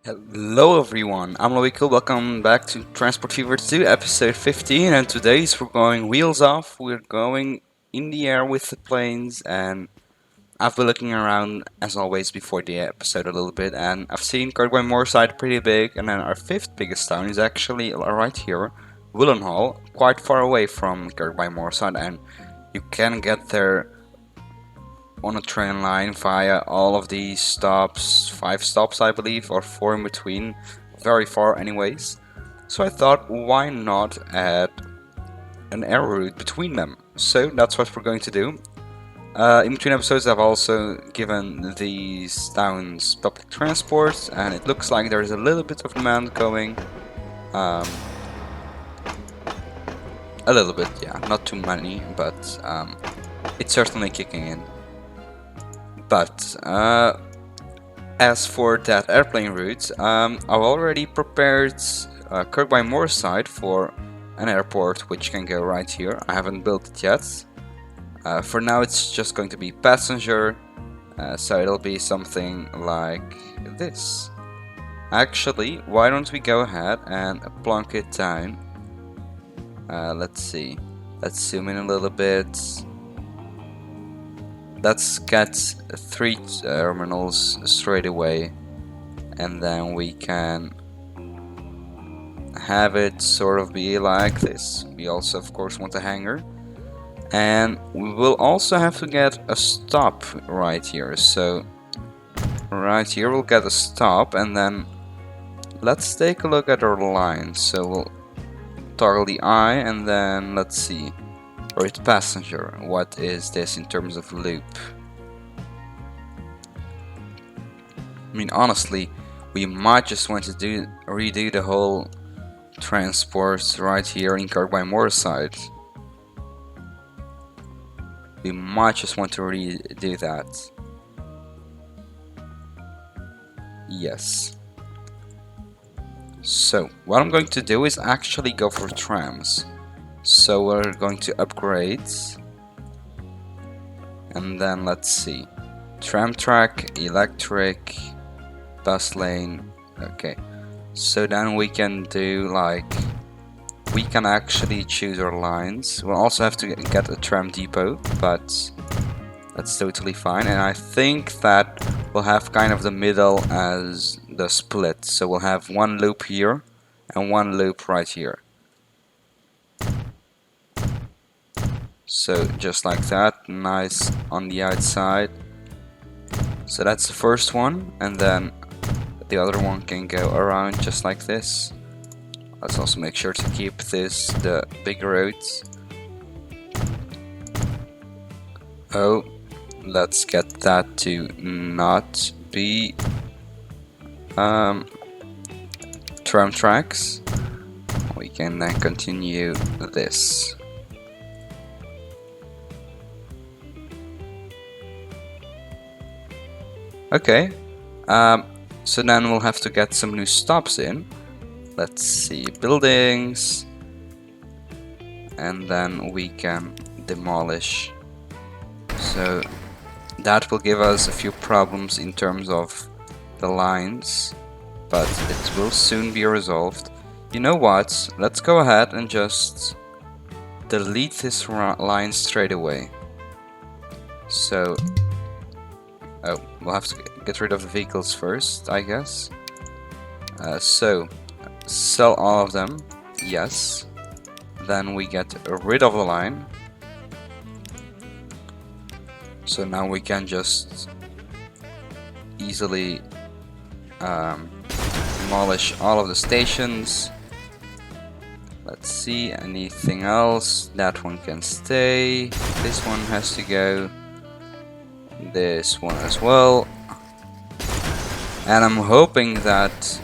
Hello everyone, I'm lowieCOOL. Welcome back to Transport Fever 2 episode 15, and today's we're going wheels off. We're going in the air with the planes, and I've been looking around as always before the episode a little bit, and I've seen Kirkby Moorside pretty big, and then our fifth biggest town is actually right here, Willenhall, quite far away from Kirkby Moorside, and you can get there on a train line via all of these stops, 5 stops I believe, or 4 in between, very far anyways. So I thought, why not add an air route between them? So that's what we're going to do. In between episodes I've also given these towns public transport, and it looks like there's a little bit of demand going. Um, a little bit, yeah, not too many, but it's certainly kicking in. But as for that airplane route, I've already prepared Kirkby Moorside for an airport which can go right here. I haven't built it yet. For now it's just going to be passenger, so it'll be something like this. Actually, why don't we go ahead and plonk it down. Let's see. Let's zoom in a little bit. Let's get 3 terminals straight away, and then we can have it sort of be like this. We also of course want a hangar, and we will also have to get a stop right here. So right here we'll get a stop, and then let's take a look at our line. So we'll toggle the eye, and then let's see. Right, passenger, what is this in terms of loop? I mean, honestly, we might just want to redo the whole transport right here in Kirkby Moorside. We might just want to redo that. Yes. So, what I'm going to do is actually go for trams. So we're going to upgrade, and then let's see, tram track, electric, bus lane. Okay, so then we can do like, we can actually choose our lines. We'll also have to get a tram depot, but that's totally fine. And I think that we'll have kind of the middle as the split, so we'll have one loop here and one loop right here. So just like that, nice on the outside. So that's the first one, and then the other one can go around just like this. Let's also make sure to keep this the big roads. Oh, let's get that to not be tram tracks. We can then continue this. Okay, so then we'll have to get some new stops in. Let's see, buildings, and then we can demolish. So that will give us a few problems in terms of the lines, but it will soon be resolved. You know what, let's go ahead and just delete this line straight away. So oh, we'll have to get rid of the vehicles first, I guess. So, sell all of them, yes. Then we get rid of the line. So now we can just easily demolish all of the stations. Let's see, anything else? That one can stay. This one has to go. This one as well, and I'm hoping that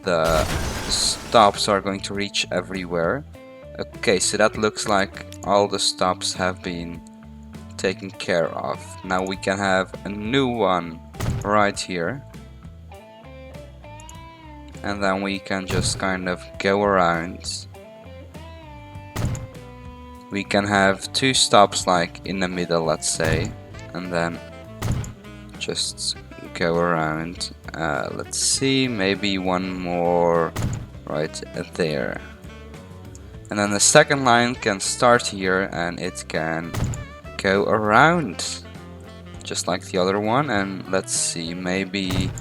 the stops are going to reach everywhere. Okay, so that looks like all the stops have been taken care of. Now we can have a new one right here, and then we can just kind of go around. We can have 2 stops like in the middle, let's say, and then just go around Let's see, maybe one more right there. And then the second line can start here and it can go around just like the other one. And let's see, maybe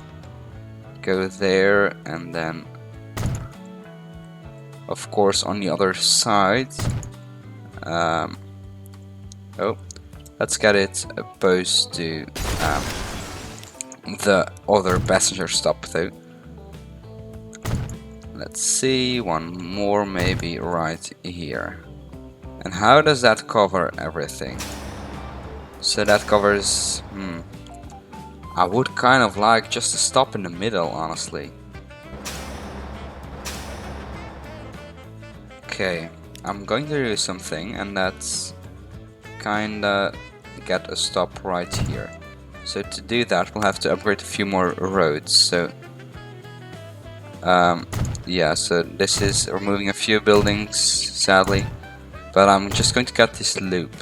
go there and then of course on the other side. Oh, let's get it opposed to the other passenger stop though. Let's see, one more maybe right here. And how does that cover everything? So that covers... I would kind of like just to stop in the middle, honestly. Okay, I'm going to do something, and that's kinda get a stop right here. So to do that, we'll have to upgrade a few more roads. So yeah, so this is removing a few buildings, sadly, but I'm just going to cut this loop.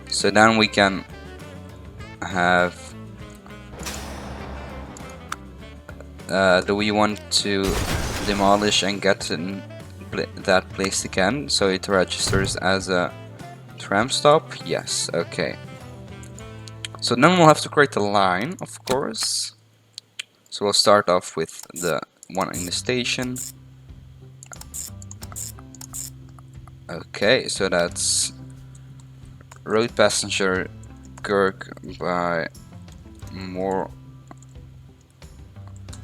So then we can have... do we want to demolish and get that placed again so it registers as a tram stop? Yes, okay. So then we'll have to create a line, of course. So we'll start off with the one in the station. Okay, so that's road passenger Kirk by more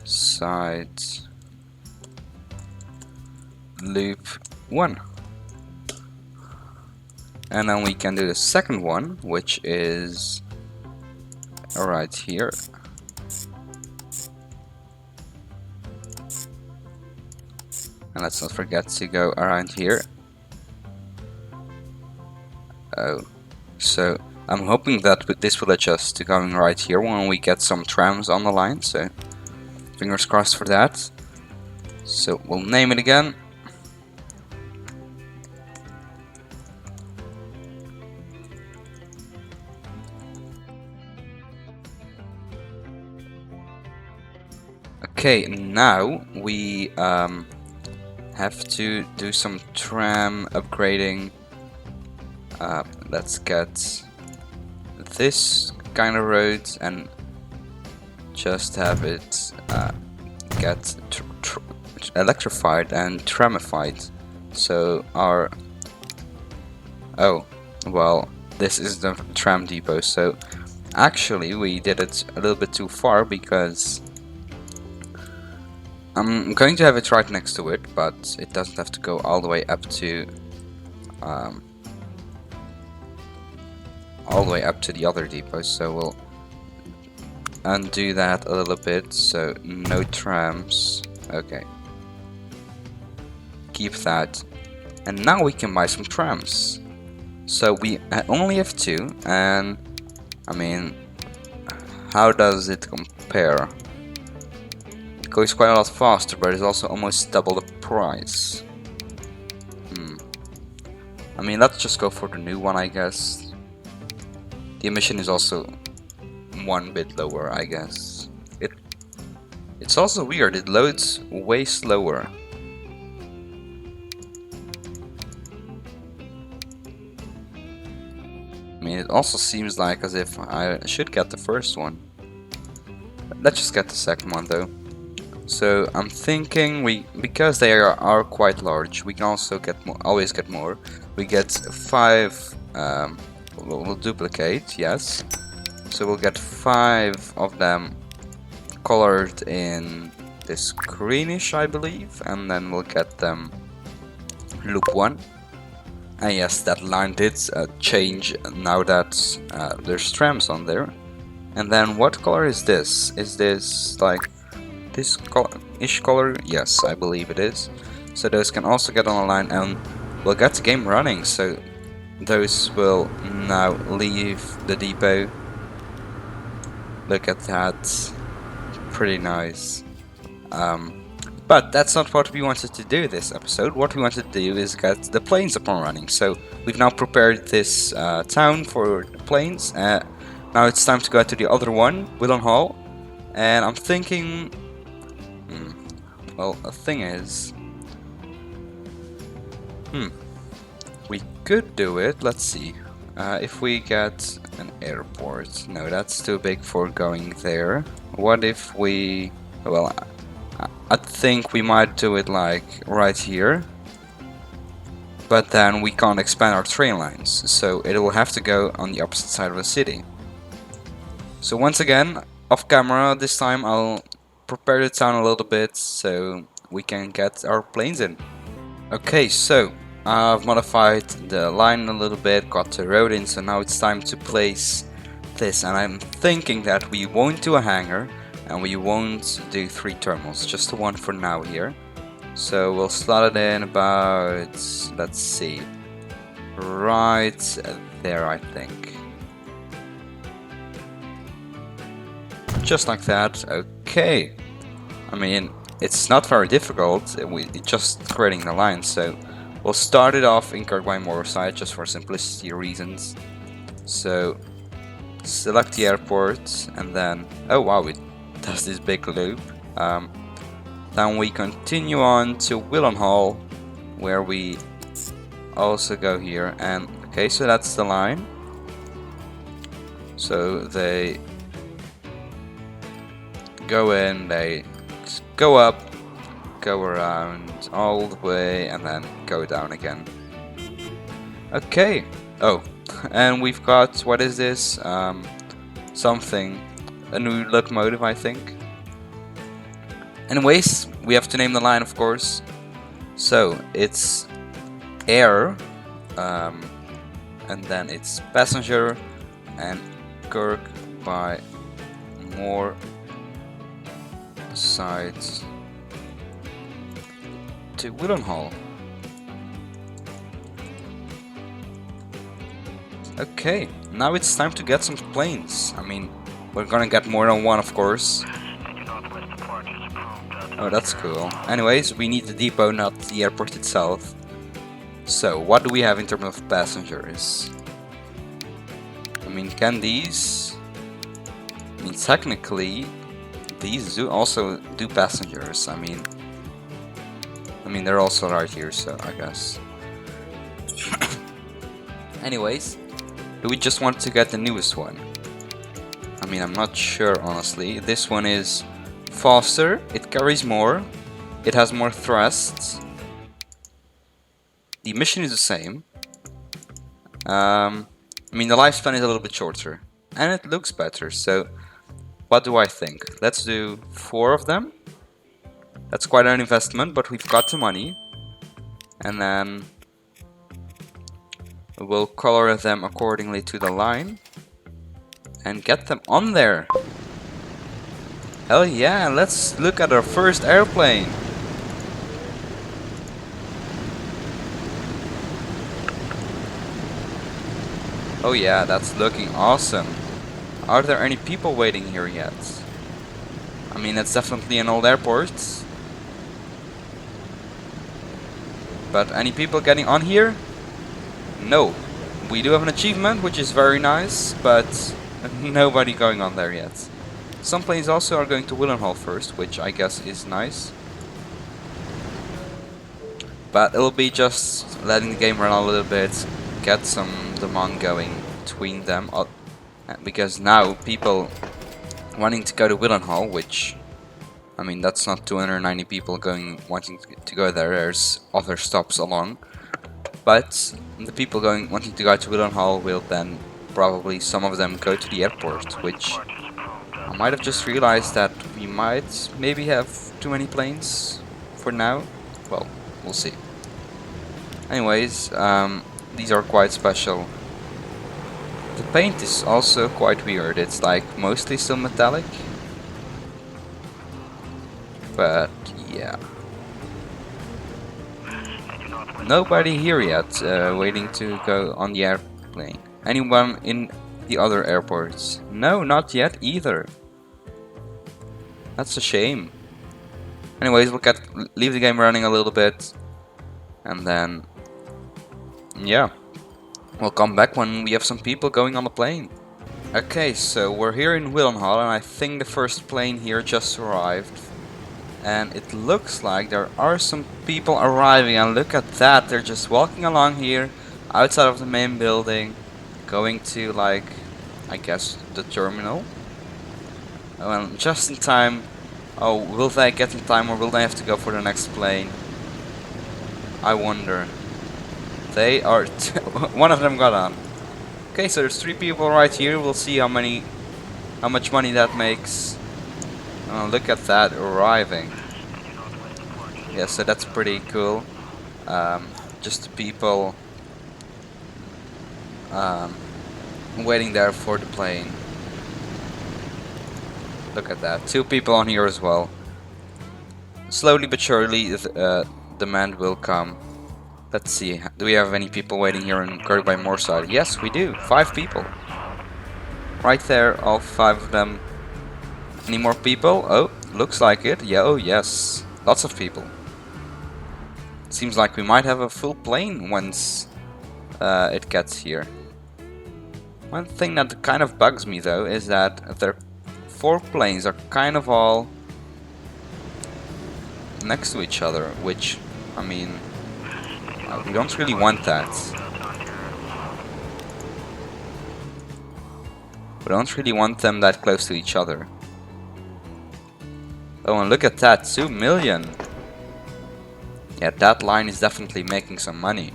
side loop 1. And then we can do the second one, which is right here. And let's not forget to go around here. Oh, so I'm hoping that this will adjust to going right here when we get some trams on the line, so fingers crossed for that. So we'll name it again. Okay, now we have to do some tram upgrading. Let's get this kind of road and just have it get electrified and tramified. So our... oh, well, this is the tram depot, so actually we did it a little bit too far because I'm going to have it right next to it, but it doesn't have to go all the way up to the other depots. So we'll undo that a little bit. So no trams. Okay, keep that, and now we can buy some trams. So we only have 2, and I mean, how does it compare? It goes quite a lot faster, but it's also almost double the price. I mean, let's just go for the new one, I guess. The emission is also 1 bit lower, I guess. It's also weird, it loads way slower. I mean, it also seems like as if I should get the first one. Let's just get the second one though. So I'm thinking because they are quite large, we can also get more, always get more. We get 5, we'll duplicate, yes. So we'll get 5 of them colored in this greenish, I believe, and then we'll get them loop 1. And yes, that line did change now that there's trams on there. And then what color is this? Is this like this ish color? Yes, I believe it is. So those can also get on a line and we'll get the game running. So those will now leave the depot. Look at that. Pretty nice. But that's not what we wanted to do this episode. What we wanted to do is get the planes up and running. So we've now prepared this town for the planes. Now it's time to go to the other one, Willenhall. And I'm thinking, well, the thing is, we could do it. Let's see. If we get an airport. No, that's too big for going there. What if we... Well, I think we might do it like right here. But then we can't expand our train lines, so it will have to go on the opposite side of the city. So once again, off camera this time, I'll prepare the town a little bit so we can get our planes in. Okay, so I've modified the line a little bit, got the road in, so now it's time to place this. And I'm thinking that we won't do a hangar and we won't do 3 terminals, just the one for now here. So we'll slot it in about, let's see, right there, I think. Just like that. Okay. I mean, it's not very difficult. It's just creating the line. So we'll start it off in Kirkby side just for simplicity reasons. So select the airport and then, oh wow, it does this big loop. Then we continue on to Willenhall, where we also go here. And okay, so that's the line. So they go in, they go up, go around all the way, and then go down again. Okay. Oh, and we've got, what is this? Something, a new locomotive, I think. Anyways, we have to name the line, of course. So it's air, and then it's passenger, and Kirk by more sides to Willenhall. Okay, now it's time to get some planes. I mean, we're gonna get more than one, of course. Oh, that's cool. Anyways, we need the depot, not the airport itself. So, what do we have in terms of passengers? I mean, can these... I mean, technically, these do also do passengers. I mean, they're also right here, so I guess. Anyways, do we just want to get the newest one? I mean, I'm not sure, honestly. This one is faster, it carries more, it has more thrusts. The mission is the same. I mean, the lifespan is a little bit shorter, and it looks better, so what do I think? Let's do 4 of them. That's quite an investment, but we've got the money. And then we'll color them accordingly to the line and get them on there. Hell yeah, let's look at our first airplane. Oh yeah, that's looking awesome. Are there any people waiting here yet? I mean, it's definitely an old airport. But any people getting on here? No. We do have an achievement, which is very nice, but nobody going on there yet. Some planes also are going to Willenhall first, which I guess is nice. But it'll be just letting the game run a little bit, get some demand going between them. Because now people wanting to go to Willenhall, which, I mean, that's not 290 people wanting to go there. There's other stops along. But the people wanting to go to Willenhall will then probably, some of them, go to the airport, which I might have just realized that we might maybe have too many planes for now. Well, we'll see. Anyways, these are quite special. The paint is also quite weird. It's like mostly still metallic. But yeah. Nobody here yet waiting to go on the airplane. Anyone in the other airports? No, not yet either. That's a shame. Anyways, we'll leave the game running a little bit. And then, yeah. We'll come back when we have some people going on the plane. Okay, so we're here in Willenhall, and I think the first plane here just arrived. And it looks like there are some people arriving, and look at that, they're just walking along here, outside of the main building, going to, like, I guess, the terminal. Oh, and just in time. Oh, will they get in time, or will they have to go for the next plane? I wonder. They are... one of them got on. Okay, so there's 3 people right here, we'll see how much money that makes. Oh, look at that, arriving. Yeah, so that's pretty cool. Just the people waiting there for the plane. Look at that, 2 people on here as well. Slowly but surely, demand will come. Let's see, do we have any people waiting here in Kirkby Moorside? Yes, we do, 5 people. Right there, all 5 of them. Any more people? Oh, looks like it. Yeah, oh yes, lots of people. Seems like we might have a full plane once it gets here. One thing that kind of bugs me though is that their 4 planes are kind of all next to each other, which, I mean, we don't really want that. We don't really want them that close to each other. Oh, and look at that, 2 million. Yeah, that line is definitely making some money.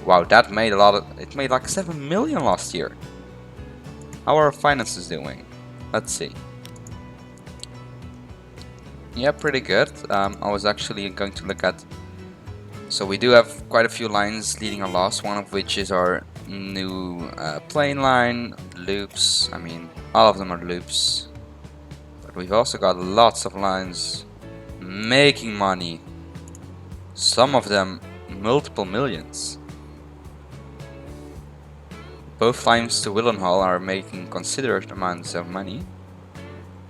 Wow, that made a lot of... It made like 7 million last year. How are our finances doing? Let's see. Yeah, pretty good. I was actually going to look at... So we do have quite a few lines leading a loss, one of which is our new plane line, loops. I mean, all of them are loops. But we've also got lots of lines making money. Some of them multiple millions. Both lines to Willenhall are making considerable amounts of money.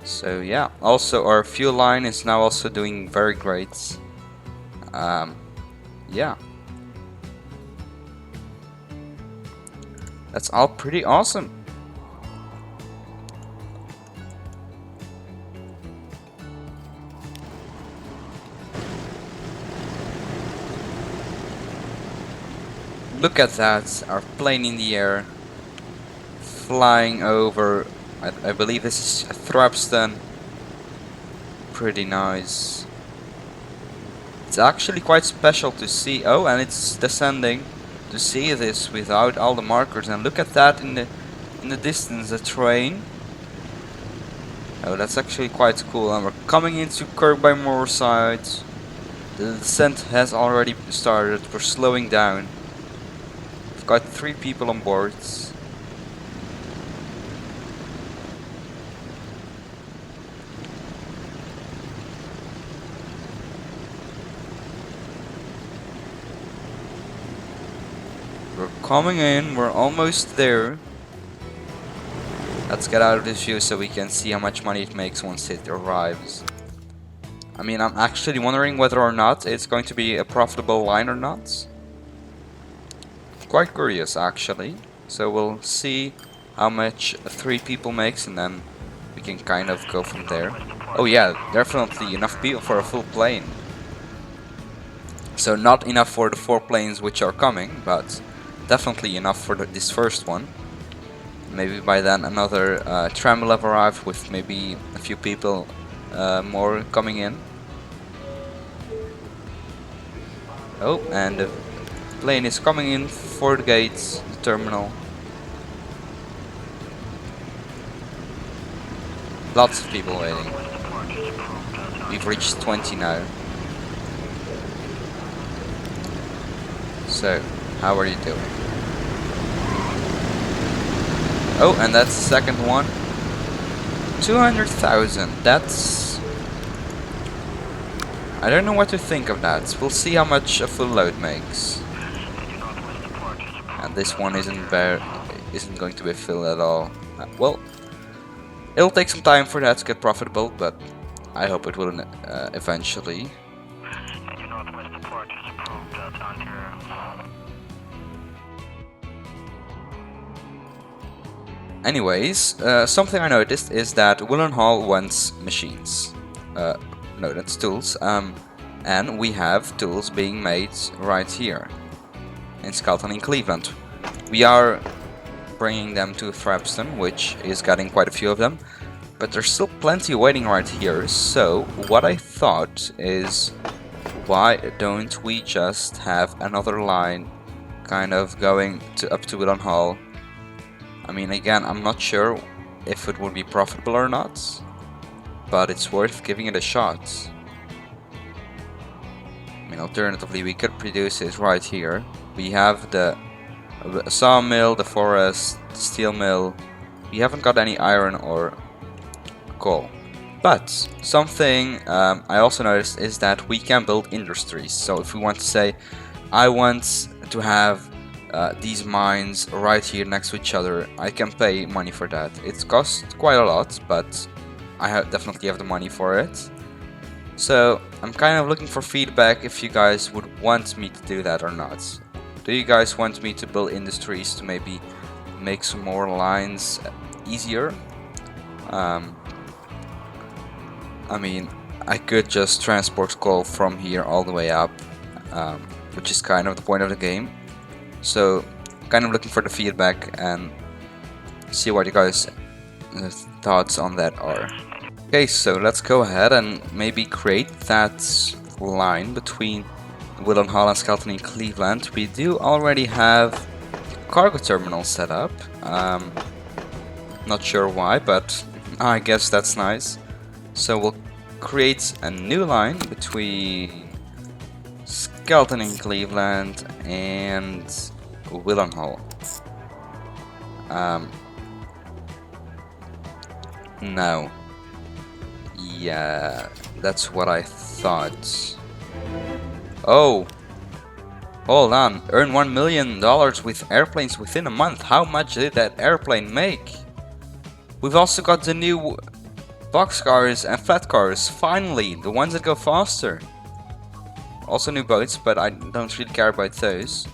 So yeah, also our fuel line is now also doing very great. Yeah. That's all pretty awesome. Look at that, our plane in the air, flying over, I believe this is Thrapston. Pretty nice. It's actually quite special to see, oh, and it's descending, to see this without all the markers, and look at that in the distance, the train. Oh, that's actually quite cool, and we're coming into Kirkby Moorside. The descent has already started, we're slowing down. We've got 3 people on board. We're coming in, we're almost there. Let's get out of this view so we can see how much money it makes once it arrives. I mean, I'm actually wondering whether or not it's going to be a profitable line or not. Quite curious actually. So we'll see how much 3 people makes, and then we can kind of go from there. Oh yeah, definitely enough people for a full plane. So not enough for the 4 planes which are coming, but definitely enough for this first one. Maybe by then another tram will have arrived with maybe a few people more coming in. Oh, and the plane is coming in for the gates, the terminal. Lots of people waiting. We've reached 20 now. So, how are you doing? Oh, and that's the second one. 200,000. That's... I don't know what to think of that. We'll see how much a full load makes. And this one isn't going to be filled at all. Well, it'll take some time for that to get profitable, but I hope it will eventually. Anyways, something I noticed is that Willenhall wants machines. No, that's tools. And we have tools being made right here in Skelton in Cleveland. We are bringing them to Thrapston, which is getting quite a few of them, but there's still plenty waiting right here. So what I thought is, why don't we just have another line kind of going up to Willenhall? I mean, again, I'm not sure if it would be profitable or not, but it's worth giving it a shot. I mean, alternatively, we could produce it right here. We have the sawmill, the forest, the steel mill. We haven't got any iron or coal. But something I also noticed is that we can build industries. So if we want to say, I want to have these mines right here next to each other, I can pay money for that. It costs quite a lot, but I definitely have the money for it. So I'm kind of looking for feedback if you guys would want me to do that or not. Do you guys want me to build industries to maybe make some more lines easier? I mean, I could just transport coal from here all the way up, which is kind of the point of the game. So, kind of looking for the feedback and see what you guys' thoughts on that are. Okay, so let's go ahead and maybe create that line between Willenhall and Skelton in Cleveland. We do already have cargo terminal set up. Not sure why, but I guess that's nice. So we'll create a new line between Skelton in Cleveland and Willenhall. No. Yeah, that's what I thought. Oh! Hold on. Earn $1 million with airplanes within a month. How much did that airplane make? We've also got the new boxcars and flat cars. Finally, the ones that go faster. Also new boats, but I don't really care about those.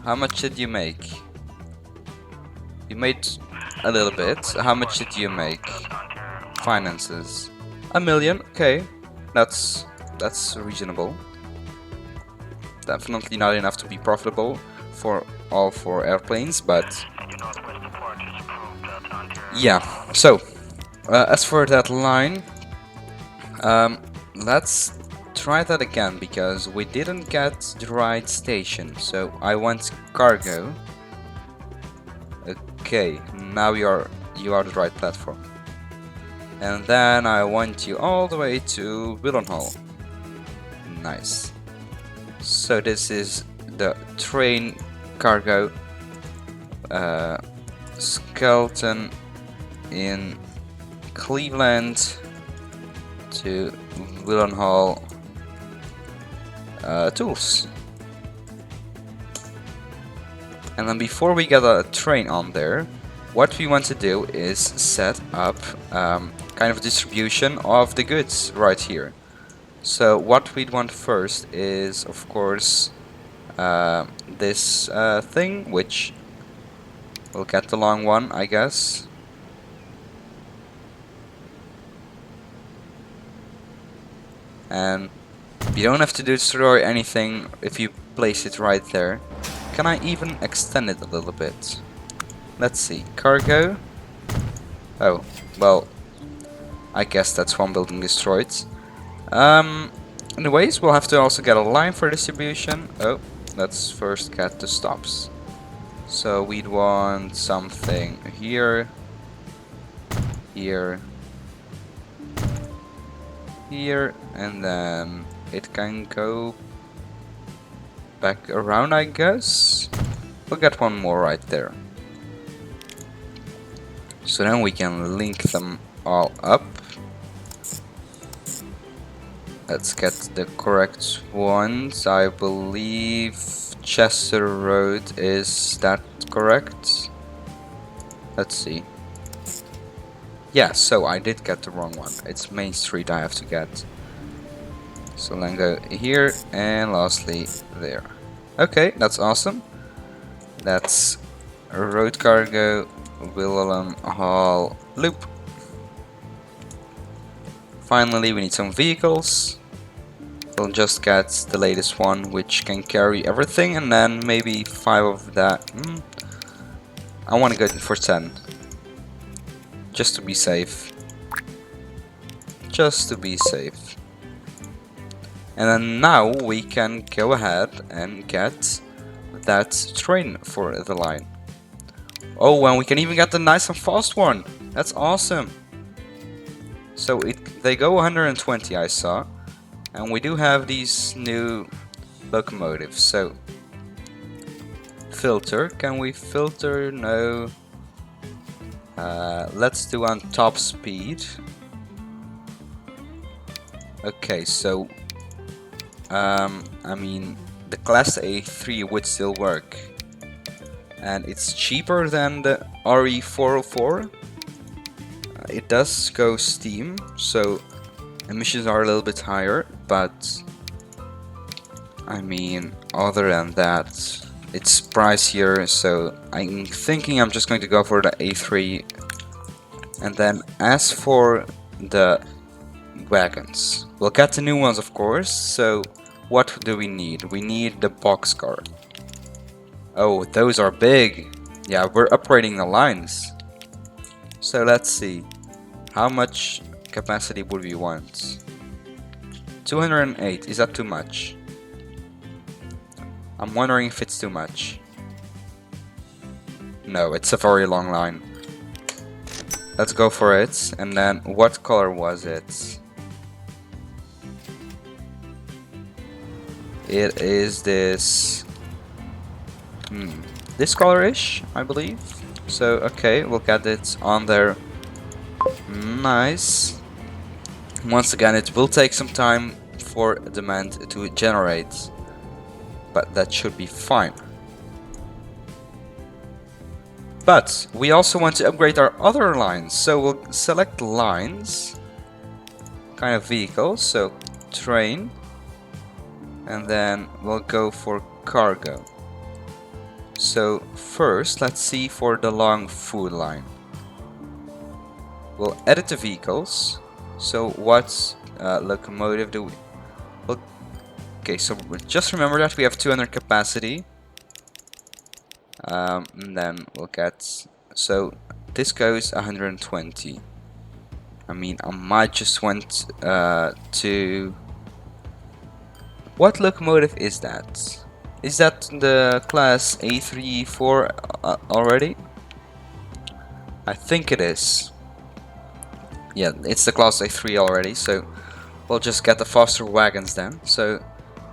How much did you make? You made a little bit. How much did you make? Finances. $1 million. Okay, that's reasonable. Definitely not enough to be profitable for all 4 airplanes, but yeah. So as for that line, let's try that again because we didn't get the right station. So I want cargo. Okay, now you are the right platform. And then I want you all the way to Willenhall. Nice. So this is the train cargo. Skelton in Cleveland to Willenhall tools. And then before we get a train on there, what we want to do is set up kind of distribution of the goods right here. So what we'd want first is, of course, this thing, which we'll get the long one, I guess. And you don't have to destroy anything if you place it right there. Can I even extend it a little bit? Let's see, cargo. Oh, well, I guess that's one building destroyed. Anyways, we'll have to also get a line for distribution. Oh, let's first get the stops. So we'd want something here, here, here, and then it can go back around, I guess. We'll get one more right there. So then we can link them all up. Let's get the correct ones. I believe Chester Road, is that correct? Let's see. Yeah, so I did get the wrong one. It's Main Street I have to get. So then go here and lastly there. Okay, that's awesome. That's road cargo Wilhelm Hall loop. Finally, we need some vehicles. We'll just get the latest one, which can carry everything, and then maybe 5 of that. I want to go for 10. Just to be safe. Just to be safe. And then now we can go ahead and get that train for the line. Oh, and we can even get the nice and fast one. That's awesome. So they go 120, I saw. And we do have these new locomotives. So filter. Can we filter? No. Let's do on top speed. Okay, so I mean, the class A3 would still work, and it's cheaper than the RE404. It does go steam, so emissions are a little bit higher, but I mean, other than that, it's pricier, so I'm thinking I'm just going to go for the A3. And then as for the wagons, we'll get the new ones, of course. So what do we need? We need the boxcar. Oh, those are big. Yeah, we're upgrading the lines. So let's see. How much capacity would we want? 208. Is that too much? I'm wondering if it's too much. No, it's a very long line. Let's go for it. And then what color was it? It is this this color-ish, I believe. So okay, we'll get it on there. Nice. Once again, it will take some time for demand to generate, but that should be fine. But we also want to upgrade our other lines, so we'll select lines, kind of vehicles, so train, and then we'll go for cargo. So first, let's see for the long food line. We'll edit the vehicles. So what locomotive do we... Well, okay, so just remember that we have 200 capacity. And then we'll get... So this goes 120. I mean, I might just want to... What locomotive is that? Is that the class A34 already? I think it is. Yeah, it's the class A3 already, so we'll just get the faster wagons then. So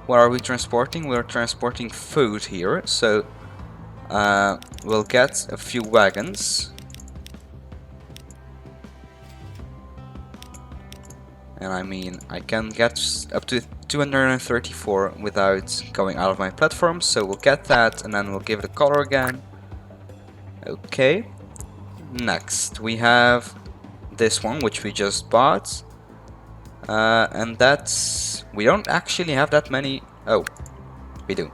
what are we transporting? We're transporting food here, so we'll get a few wagons. And I mean, I can get up to 234 without going out of my platform, so we'll get that and then we'll give it a color again. Okay. Next, we have this one, which we just bought. And that's... we don't actually have that many... Oh, we do.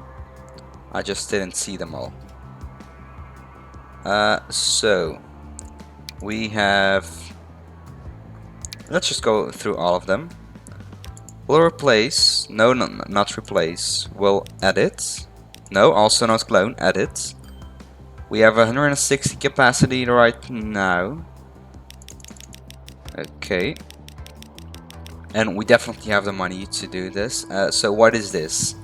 I just didn't see them all. So, we have... Let's just go through all of them. We'll replace... No, not replace. We'll edit. No, also not clone. Edit. We have 160 capacity right now. Okay. And we definitely have the money to do this. So what is this?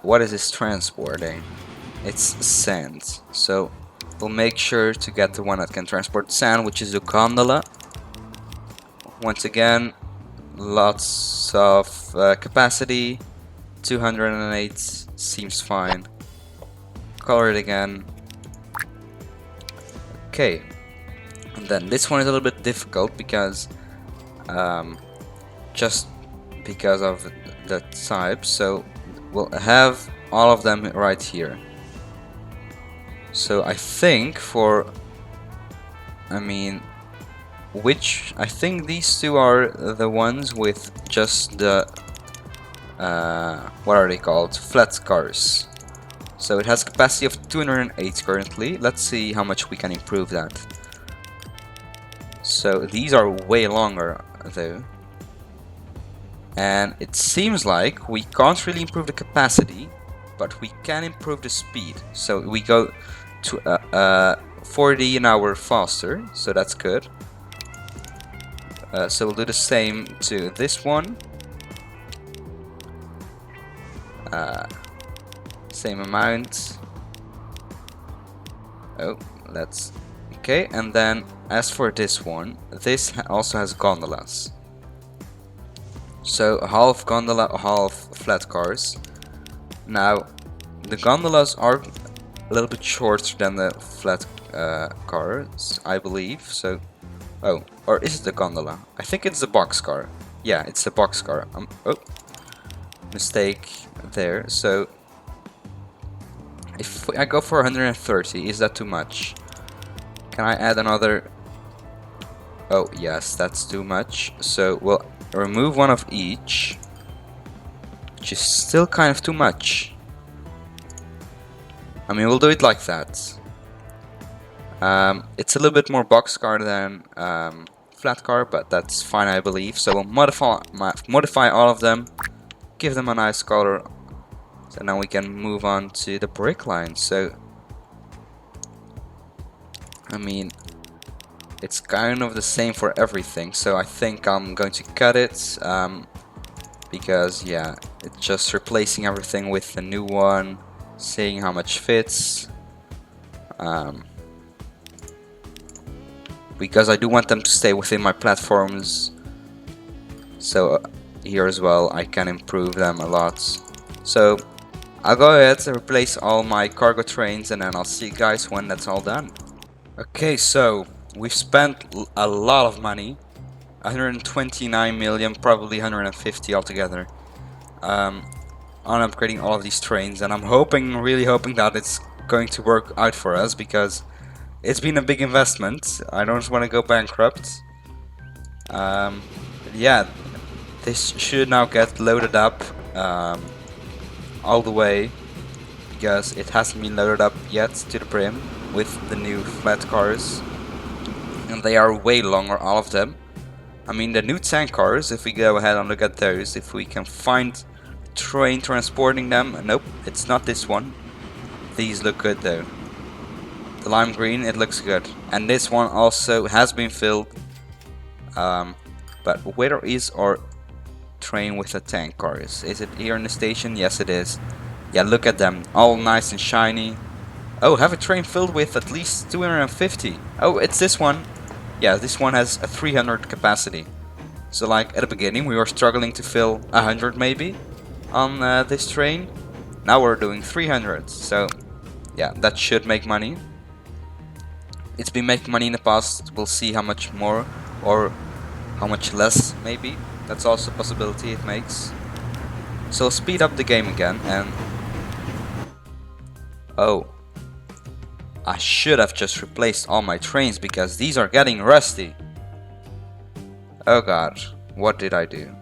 What is this transporting? It's sand. So we'll make sure to get the one that can transport sand, which is the gondola. Once again, lots of capacity. 208 seems fine. Color it again. Okay. And then this one is a little bit difficult because just because of the type. So we'll have all of them right here. So I think for, I mean, I think these two are the ones with just the what are they called? Flat cars. So it has capacity of 208 currently. Let's see how much we can improve that. So these are way longer though. And it seems like we can't really improve the capacity, but we can improve the speed. So we go to 40 an hour faster, so that's good. So we'll do the same to this one. Same amount. Oh, that's okay. And then as for this one, this also has gondolas. So half gondola, half flat cars. Now, the gondolas are a little bit shorter than the flat cars, I believe. So, oh, or is it the gondola? I think it's the box car. Yeah, it's the box car. Oh, mistake there. So, if I go for 130, is that too much? Can I add another? Oh, yes, that's too much. So, we'll remove one of each, which is still kind of too much. I mean, we'll do it like that. It's a little bit more boxcar than flat car, but that's fine, I believe. So we'll modify all of them, give them a nice color, so now we can move on to the brake line. So, I mean, it's kind of the same for everything. So I think I'm going to cut it because yeah, it's just replacing everything with the new one, seeing how much fits. Because I do want them to stay within my platforms, so here as well I can improve them a lot. So I'll go ahead and replace all my cargo trains, and then I'll see you guys when that's all done. Okay, so we've spent a lot of money, 129 million, probably 150 altogether, on upgrading all of these trains, and I'm hoping, really hoping that it's going to work out for us, because it's been a big investment. I don't want to go bankrupt. Yeah, this should now get loaded up all the way, because it hasn't been loaded up yet to the brim with the new flat cars, and they are way longer, all of them. I mean, the new tank cars, if we go ahead and look at those, if we can find train transporting them, nope, it's not this one. These look good though. The lime green, it looks good, and this one also has been filled. But where is our train with the tank cars? Is it here in the station? Yes, it is. Yeah, look at them, all nice and shiny. Oh, have a train filled with at least 250. Oh, it's this one. Yeah, this one has a 300 capacity. So like at the beginning we were struggling to fill 100 maybe on this train. Now we're doing 300. So yeah, that should make money. It's been making money in the past. We'll see how much more or how much less maybe. That's also a possibility it makes. So I'll speed up the game again, and oh, I should have just replaced all my trains because these are getting rusty. Oh god, what did I do?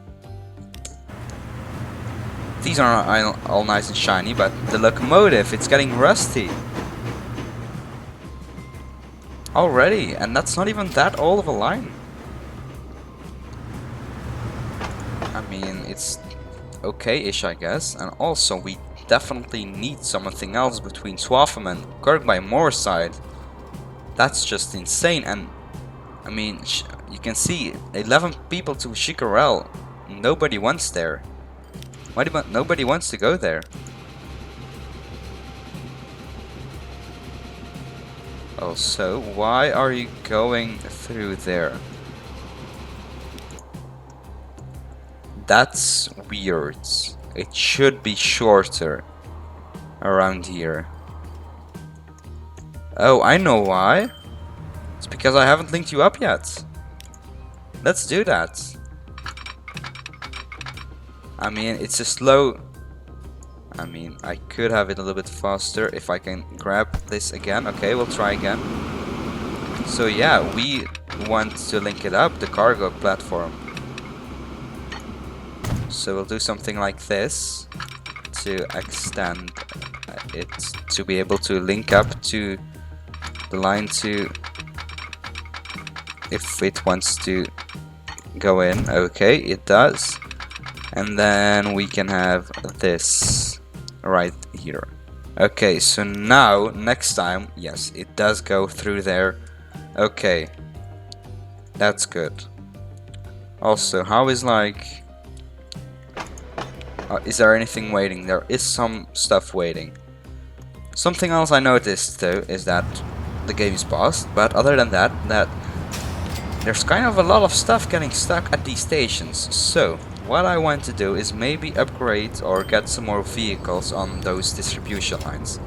These are all nice and shiny, but the locomotive, it's getting rusty already, and that's not even that old of a line. I mean, it's okay-ish, I guess, and also we definitely need something else between Swaffham and Kirk by Moorside. That's just insane, and I mean, you can see 11 people to Chicorel. Nobody wants there. Nobody wants to go there. Also, why are you going through there? That's weird. It should be shorter around here. Oh, I know why. It's because I haven't linked you up yet. Let's do that. I mean, it's a slow... I mean, I could have it a little bit faster if I can grab this again. Okay, we'll try again. So yeah, we want to link it up, the cargo platform. So we'll do something like this to extend it to be able to link up to the line to, if it wants to go in. Okay, it does. And then we can have this right here. Okay, so now next time, yes, it does go through there. Okay, that's good. Also, how is like, is there anything waiting? There is some stuff waiting. Something else I noticed though is that the game is paused, but other than that, there's kind of a lot of stuff getting stuck at these stations. So what I want to do is maybe upgrade or get some more vehicles on those distribution lines.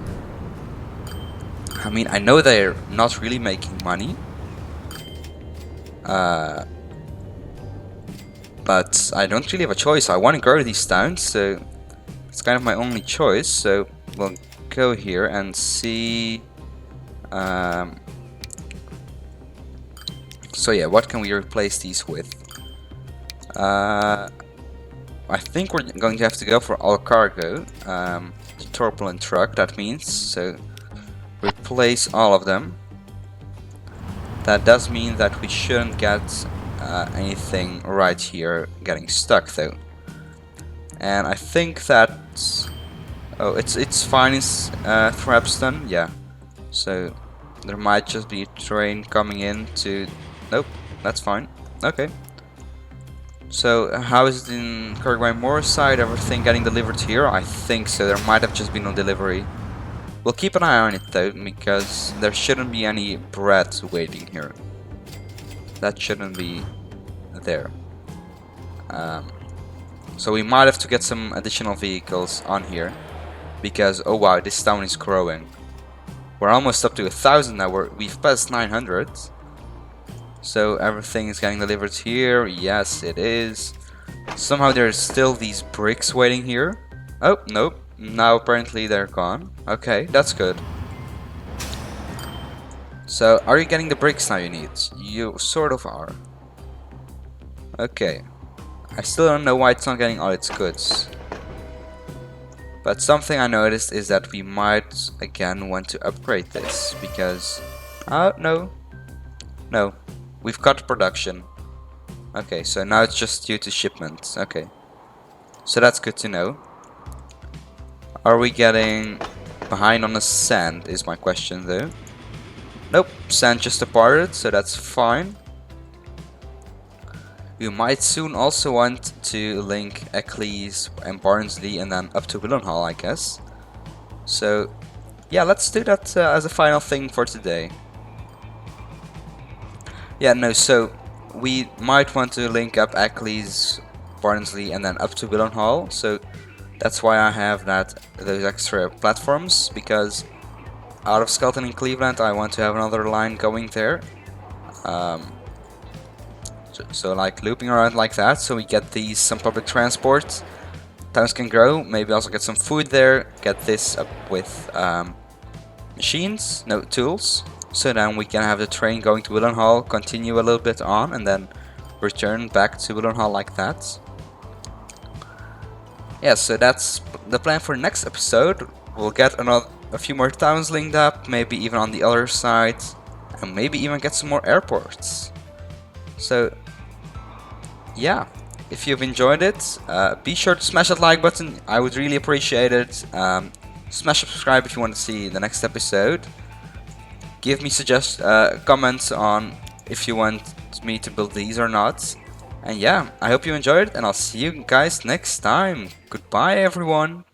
I mean, I know they're not really making money, but I don't really have a choice. I want to grow these towns, so it's kind of my only choice. So we'll go here and see. So yeah, what can we replace these with? I think we're going to have to go for all cargo. The turbulent truck, that means. So replace all of them. That does mean that we shouldn't get anything right here getting stuck though. And I think that, oh, it's fine in Thrapston, yeah. So there might just be a train coming in to, nope, that's fine. Okay. So how is it in Kirkby side? Everything getting delivered here? I think so. There might have just been no delivery. We'll keep an eye on it though, because there shouldn't be any bread waiting here. That shouldn't be there. So we might have to get some additional vehicles on here, because oh wow, this town is growing. We're almost up to 1,000 now. We've passed 900. So everything is getting delivered here. Yes, it is. Somehow there's still these bricks waiting here. Oh, nope. Now apparently they're gone. Okay, that's good. So, are you getting the bricks now you need? You sort of are. Okay. I still don't know why it's not getting all its goods. But something I noticed is that we might again want to upgrade this, because... oh, no. No. We've cut production. Okay, so now it's just due to shipment. Okay. So that's good to know. Are we getting behind on the sand is my question though. Nope, sand just departed, so that's fine. We might soon also want to link Eccles and Barnsley and then up to Willenhall, I guess. So yeah, let's do that as a final thing for today. Yeah, no, so we might want to link up Eccles, Barnsley and then up to Willenhall. So that's why I have those extra platforms, because out of Skelton and Cleveland I want to have another line going there. So like looping around like that, so we get some public transport. Towns can grow, maybe also get some food there, get this up with machines, no tools. So then we can have the train going to Willenhall, continue a little bit on, and then return back to Willenhall like that. Yeah, so that's the plan for next episode. We'll get a few more towns linked up, maybe even on the other side, and maybe even get some more airports. So yeah, if you've enjoyed it, be sure to smash that like button. I would really appreciate it. Smash subscribe if you want to see the next episode. Give me comments on if you want me to build these or not. And yeah, I hope you enjoyed, and I'll see you guys next time. Goodbye, everyone.